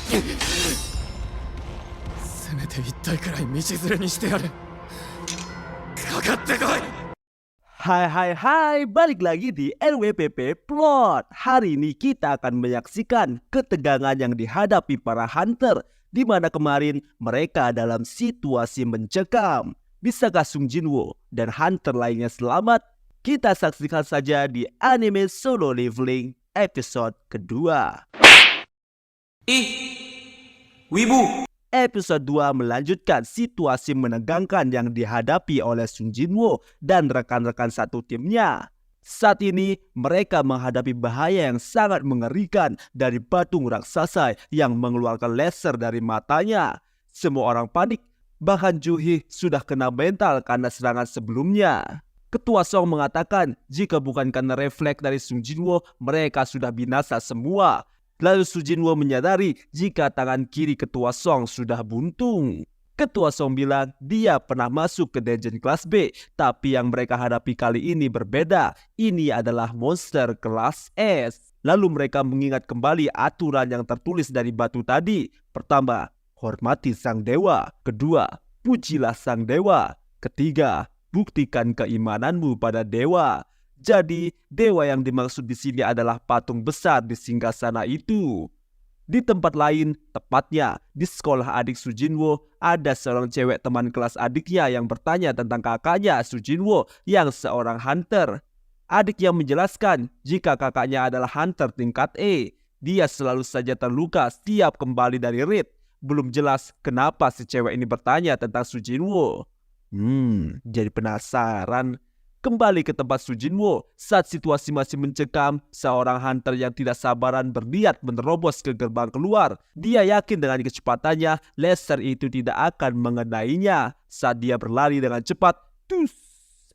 せめて一体くらい道連れにしてやる。かかってこい。 Hai, balik lagi di NWPP Plot. Hari ini kita akan menyaksikan ketegangan yang dihadapi para hunter, di mana kemarin mereka dalam situasi mencekam. Bisakah Sung Jinwoo dan hunter lainnya selamat? Kita saksikan saja di anime Solo Leveling episode kedua. Wibu. Episode 2 melanjutkan situasi menegangkan yang dihadapi oleh Sung Jinwoo dan rekan-rekan satu timnya. Saat ini mereka menghadapi bahaya yang sangat mengerikan dari patung raksasa yang mengeluarkan laser dari matanya. Semua orang panik, bahkan Juhi sudah kena mental karena serangan sebelumnya. Ketua Song mengatakan jika bukan karena refleks dari Sung Jinwoo, mereka sudah binasa semua. Lalu Sung Jinwoo menyadari jika tangan kiri Ketua Song sudah buntung. Ketua Song bilang dia pernah masuk ke dungeon kelas B, tapi yang mereka hadapi kali ini berbeda. Ini adalah monster kelas S. Lalu mereka mengingat kembali aturan yang tertulis dari batu tadi. Pertama, hormati sang dewa. Kedua, pujilah sang dewa. Ketiga, buktikan keimananmu pada dewa. Jadi, dewa yang dimaksud di sini adalah patung besar di singgasana itu. Di tempat lain, tepatnya di sekolah adik Sung Jinwoo, ada seorang cewek teman kelas adiknya yang bertanya tentang kakaknya Sung Jinwoo yang seorang hunter. Adik yang menjelaskan jika kakaknya adalah hunter tingkat E. Dia selalu saja terluka setiap kembali dari raid. Belum jelas kenapa si cewek ini bertanya tentang Sung Jinwoo. Jadi penasaran. Kembali ke tempat Sung Jinwoo, saat situasi masih mencekam, seorang hunter yang tidak sabaran berniat menerobos ke gerbang keluar. Dia yakin dengan kecepatannya, laser itu tidak akan mengenainya. Saat dia berlari dengan cepat,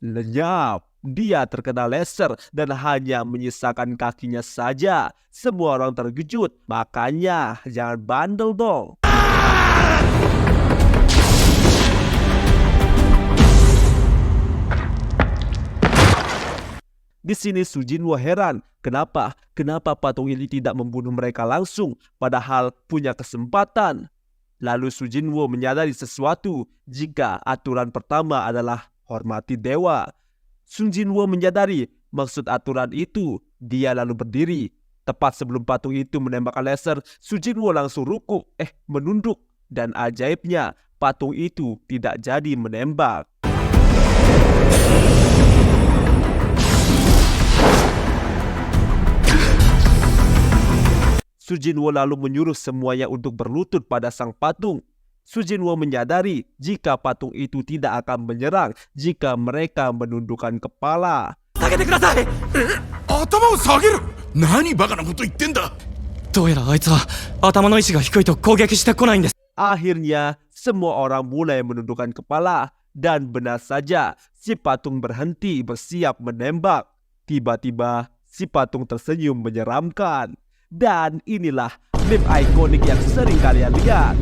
lenyap. Dia terkena laser dan hanya menyisakan kakinya saja. Semua orang terkejut, makanya jangan bandel dong. Di sini Sung Jinwoo heran, kenapa patung ini tidak membunuh mereka langsung, padahal punya kesempatan. Lalu Sung Jinwoo menyadari sesuatu, jika aturan pertama adalah hormati dewa. Sung Jinwoo menyadari maksud aturan itu, dia lalu berdiri. Tepat sebelum patung itu menembakkan laser, Sung Jinwoo langsung menunduk. Dan ajaibnya, patung itu tidak jadi menembak. Sung Jinwoo lalu menyuruh semuanya untuk berlutut pada sang patung. Sung Jinwoo menyadari jika patung itu tidak akan menyerang jika mereka menundukkan kepala. Akhirnya, semua orang mulai menundukkan kepala. Dan benar saja, si patung berhenti bersiap menembak. Tiba-tiba, si patung tersenyum menyeramkan. Dan inilah meme ikonik yang sering kalian lihat.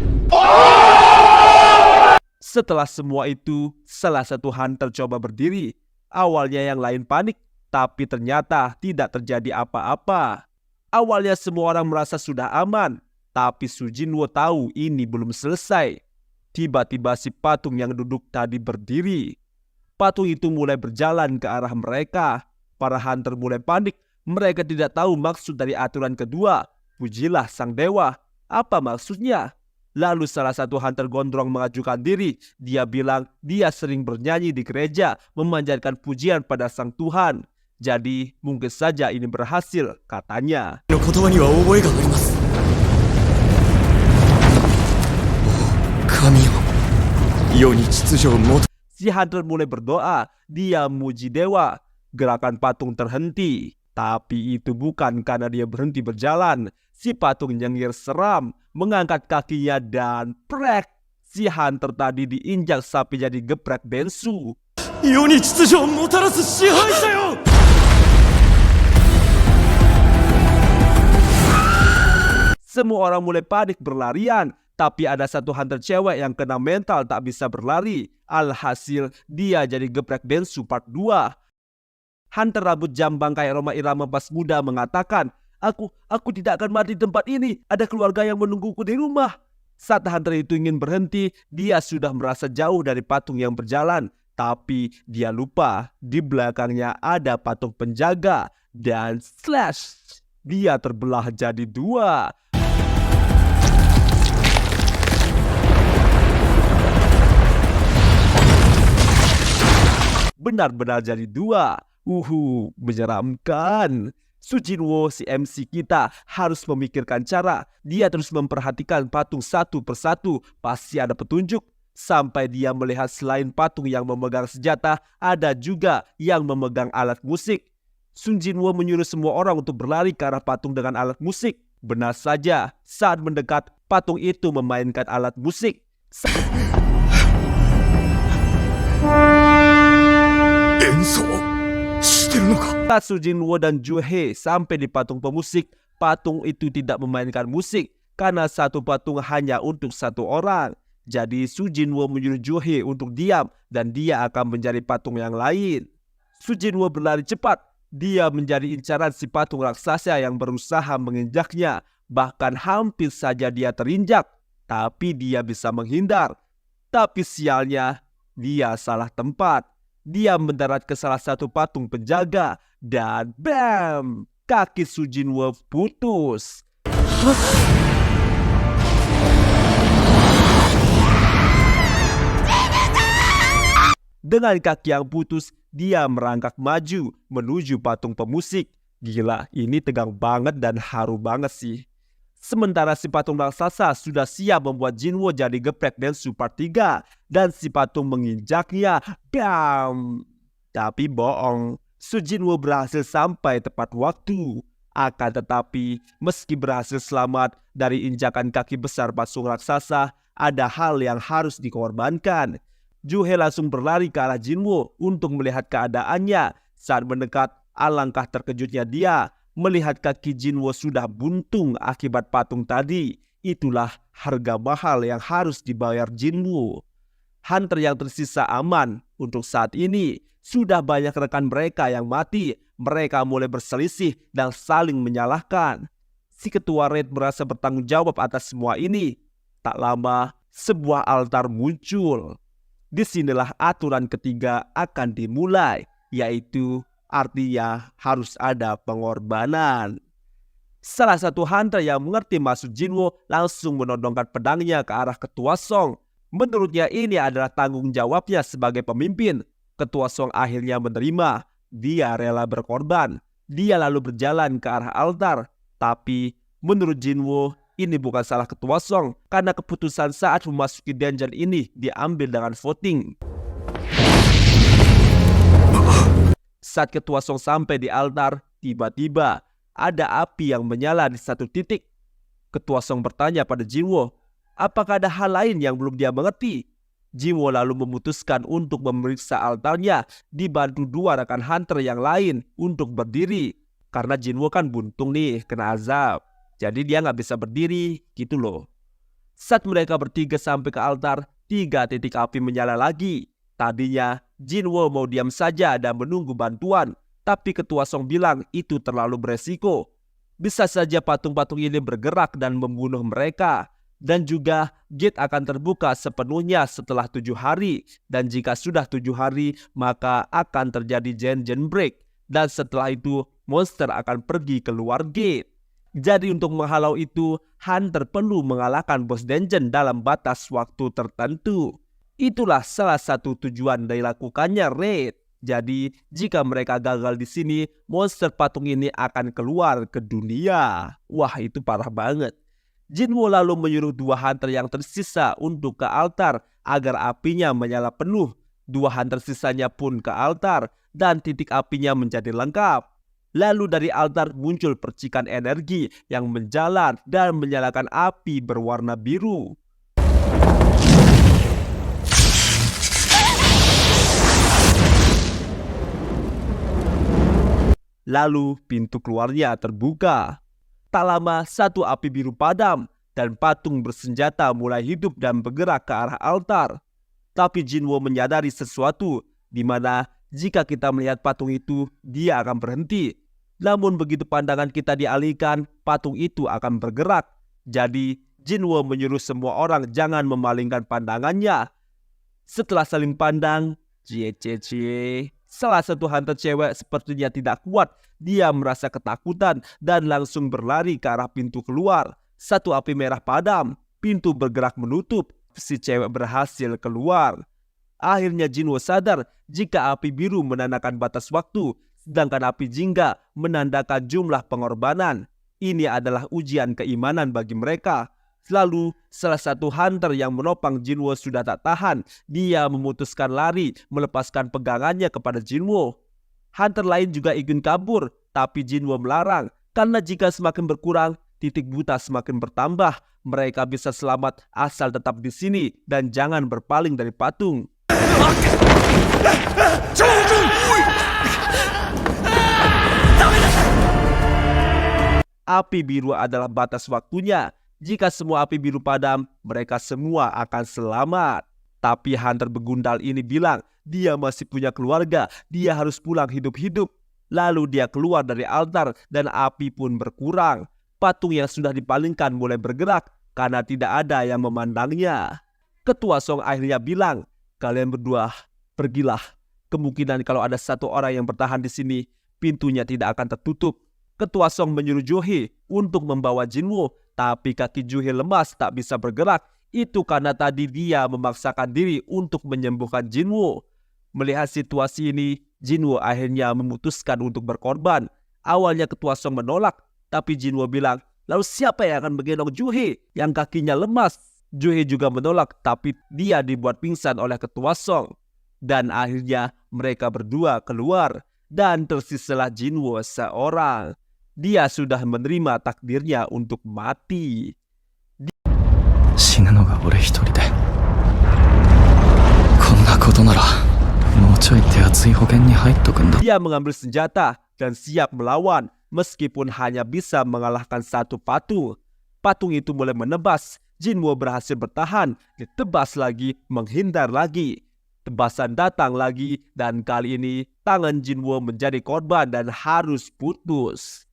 Setelah semua itu, salah satu hunter coba berdiri. Awalnya yang lain panik, tapi ternyata tidak terjadi apa-apa. Awalnya semua orang merasa sudah aman, tapi Sung Jinwoo tahu ini belum selesai. Tiba-tiba si patung yang duduk tadi berdiri. Patung itu mulai berjalan ke arah mereka. Para hunter mulai panik. Mereka tidak tahu maksud dari aturan kedua. Pujilah sang dewa. Apa maksudnya? Lalu salah satu hunter gondrong mengajukan diri. Dia bilang dia sering bernyanyi di gereja, memanjatkan pujian pada sang Tuhan. Jadi mungkin saja ini berhasil, katanya. Si hunter mulai berdoa. Dia muji dewa. Gerakan patung terhenti. Tapi itu bukan karena dia berhenti berjalan. Si patung nyengir seram, mengangkat kakinya dan prek. Si hunter tadi diinjak sampai jadi geprek bensu. Semua orang mulai panik berlarian. Tapi ada satu hunter cewek yang kena mental tak bisa berlari. Alhasil dia jadi geprek bensu part 2. Hunter rambut jambang kayak Rhoma Irama pas muda mengatakan, Aku tidak akan mati di tempat ini. Ada keluarga yang menungguku di rumah. Saat hunter itu ingin berhenti, dia sudah merasa jauh dari patung yang berjalan. Tapi dia lupa di belakangnya ada patung penjaga. Dan slash, dia terbelah jadi dua. Benar-benar jadi dua. Menyeramkan. Sujinwo, si MC kita, harus memikirkan cara. Dia terus memperhatikan patung satu persatu. Pasti ada petunjuk. Sampai dia melihat selain patung yang memegang senjata, ada juga yang memegang alat musik. Sun Jinwo menyuruh semua orang untuk berlari ke arah patung dengan alat musik. Benar saja, saat mendekat, patung itu memainkan alat musik. Saat Sun Jinwo dan Ju He sampai di patung pemusik, patung itu tidak memainkan musik karena satu patung hanya untuk satu orang. Jadi Sun Jinwo menyuruh Ju He untuk diam dan dia akan mencari patung yang lain. Sun Jinwo berlari cepat. Dia menjadi incaran si patung raksasa yang berusaha menginjaknya. Bahkan hampir saja dia terinjak. Tapi dia bisa menghindar. Tapi sialnya, dia salah tempat. Dia mendarat ke salah satu patung penjaga. Dan bam! Kaki Sun Jinwo putus. Dengan kaki yang putus, dia merangkak maju menuju patung pemusik. Gila, ini tegang banget dan haru banget sih. Sementara si patung raksasa sudah siap membuat Jinwo jadi geprek Densu Part 3. Dan si patung menginjaknya. Bam! Tapi bohong, Sun Jinwo berhasil sampai tepat waktu. Akan tetapi, meski berhasil selamat dari injakan kaki besar patung raksasa, ada hal yang harus dikorbankan. Ju He langsung berlari ke arah Jinwo untuk melihat keadaannya. Saat mendekat, alangkah terkejutnya dia melihat kaki Jinwo sudah buntung akibat patung tadi. Itulah harga mahal yang harus dibayar Jinwo. Hunter yang tersisa aman untuk saat ini. Sudah banyak rekan mereka yang mati. Mereka mulai berselisih dan saling menyalahkan. Si ketua Raid merasa bertanggung jawab atas semua ini. Tak lama, sebuah altar muncul. Disinilah aturan ketiga akan dimulai, yaitu artinya harus ada pengorbanan. Salah satu hunter yang mengerti maksud Jinwo langsung menodongkan pedangnya ke arah Ketua Song. Menurutnya ini adalah tanggung jawabnya sebagai pemimpin. Ketua Song akhirnya menerima. Dia rela berkorban. Dia lalu berjalan ke arah altar. Tapi menurut Jinwo, ini bukan salah Ketua Song karena keputusan saat memasuki dungeon ini diambil dengan voting. Saat Ketua Song sampai di altar, tiba-tiba ada api yang menyala di satu titik. Ketua Song bertanya pada Jinwo, apakah ada hal lain yang belum dia mengerti? Jinwo lalu memutuskan untuk memeriksa altarnya dibantu dua rekan hunter yang lain untuk berdiri. Karena Jinwo kan buntung nih, kena azab. Jadi dia nggak bisa berdiri, gitu loh. Saat mereka bertiga sampai ke altar, 3 titik api menyala lagi. Tadinya Jinwo mau diam saja dan menunggu bantuan. Tapi Ketua Song bilang itu terlalu beresiko. Bisa saja patung-patung ini bergerak dan membunuh mereka. Dan juga gate akan terbuka sepenuhnya setelah 7 hari. Dan jika sudah 7 hari, maka akan terjadi gen break. Dan setelah itu, monster akan pergi keluar gate. Jadi untuk menghalau itu, hunter perlu mengalahkan bos dungeon dalam batas waktu tertentu. Itulah salah satu tujuan dari lakukannya raid. Jadi jika mereka gagal di sini, monster patung ini akan keluar ke dunia. Wah, itu parah banget. Jinwo lalu menyuruh 2 hunter yang tersisa untuk ke altar agar apinya menyala penuh. 2 hunter sisanya pun ke altar dan titik apinya menjadi lengkap. Lalu dari altar muncul percikan energi yang menjalar dan menyalakan api berwarna biru. Lalu pintu keluarnya terbuka. Tak lama satu api biru padam dan patung bersenjata mulai hidup dan bergerak ke arah altar. Tapi Jinwo menyadari sesuatu di mana jika kita melihat patung itu, dia akan berhenti. Namun begitu pandangan kita dialihkan, patung itu akan bergerak. Jadi Jinwo menyuruh semua orang jangan memalingkan pandangannya. Setelah saling pandang, salah satu hunter cewek sepertinya tidak kuat. Dia merasa ketakutan dan langsung berlari ke arah pintu keluar. Satu api merah padam, pintu bergerak menutup. Si cewek berhasil keluar. Akhirnya Jinwo sadar jika api biru menandakan batas waktu, sedangkan api jingga menandakan jumlah pengorbanan. Ini adalah ujian keimanan bagi mereka. Lalu salah satu hunter yang menopang Jinwo sudah tak tahan. Dia memutuskan lari melepaskan pegangannya kepada Jinwo. Hunter lain juga ingin kabur, tapi Jinwo melarang. Karena jika semakin berkurang, titik buta semakin bertambah. Mereka bisa selamat asal tetap di sini dan jangan berpaling dari patung. Api biru adalah batas waktunya. Jika semua api biru padam, mereka semua akan selamat. Tapi hunter begundal ini bilang dia masih punya keluarga, dia harus pulang hidup-hidup. Lalu dia keluar dari altar dan api pun berkurang. Patung yang sudah dipalingkan mulai bergerak karena tidak ada yang memandangnya. Ketua Song akhirnya bilang, kalian berdua pergilah. Kemungkinan kalau ada satu orang yang bertahan di sini, pintunya tidak akan tertutup. Ketua Song menyuruh Juhi untuk membawa Jinwo, tapi kaki Juhi lemas tak bisa bergerak. Itu karena tadi dia memaksakan diri untuk menyembuhkan Jinwo. Melihat situasi ini, Jinwo akhirnya memutuskan untuk berkorban. Awalnya Ketua Song menolak, tapi Jinwo bilang, lalu siapa yang akan menggendong Juhi yang kakinya lemas? Juhi juga menolak, tapi dia dibuat pingsan oleh Ketua Song. Dan akhirnya mereka berdua keluar dan tersisalah Jinwo seorang. Dia sudah menerima takdirnya untuk mati. Dia mengambil senjata dan siap melawan meskipun hanya bisa mengalahkan satu patung. Patung itu mulai menebas. Jinwo berhasil bertahan, ditebas lagi, menghindar lagi. Tebasan datang lagi dan kali ini tangan Jinwo menjadi korban dan harus putus.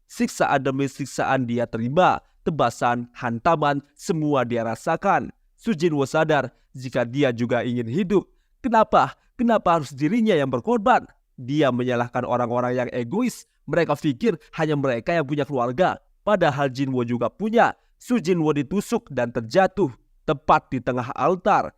Siksaan demi siksaan dia terima, tebasan, hantaman, semua dia rasakan. Jinwo sadar jika dia juga ingin hidup. Kenapa harus dirinya yang berkorban? Dia menyalahkan orang-orang yang egois. Mereka pikir hanya mereka yang punya keluarga. Padahal Jinwo juga punya. Jinwo ditusuk dan terjatuh tepat di tengah altar.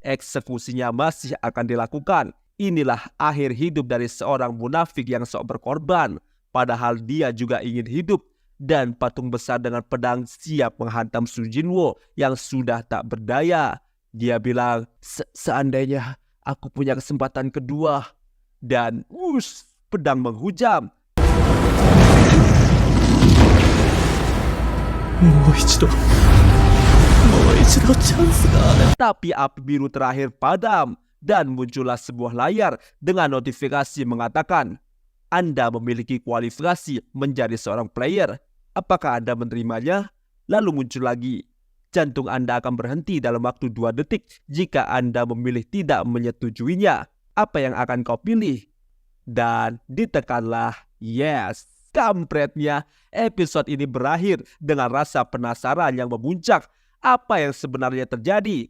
Eksekusinya masih akan dilakukan. Inilah akhir hidup dari seorang munafik yang sok berkorban. Padahal dia juga ingin hidup. Dan patung besar dengan pedang siap menghantam Jinwo yang sudah tak berdaya. Dia bilang, seandainya aku punya kesempatan kedua. Dan pedang menghujam. Tapi api biru terakhir padam dan muncullah sebuah layar dengan notifikasi mengatakan, Anda memiliki kualifikasi menjadi seorang player. Apakah Anda menerimanya? Lalu muncul lagi, jantung Anda akan berhenti dalam waktu 2 detik jika Anda memilih tidak menyetujuinya. Apa yang akan kau pilih? Dan ditekanlah yes. Kampretnya, episode ini berakhir dengan rasa penasaran yang memuncak. Apa yang sebenarnya terjadi?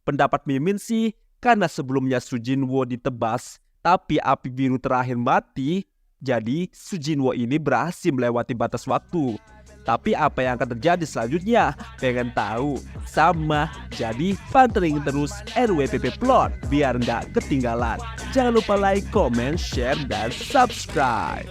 Pendapat Mimin sih, karena sebelumnya Jinwo ditebas, tapi api biru terakhir mati, jadi Jinwo ini berhasil melewati batas waktu. Tapi apa yang akan terjadi selanjutnya? Pengen tahu? Sama, jadi pantengin terus RWPP Plot biar nggak ketinggalan. Jangan lupa like, comment, share, dan subscribe.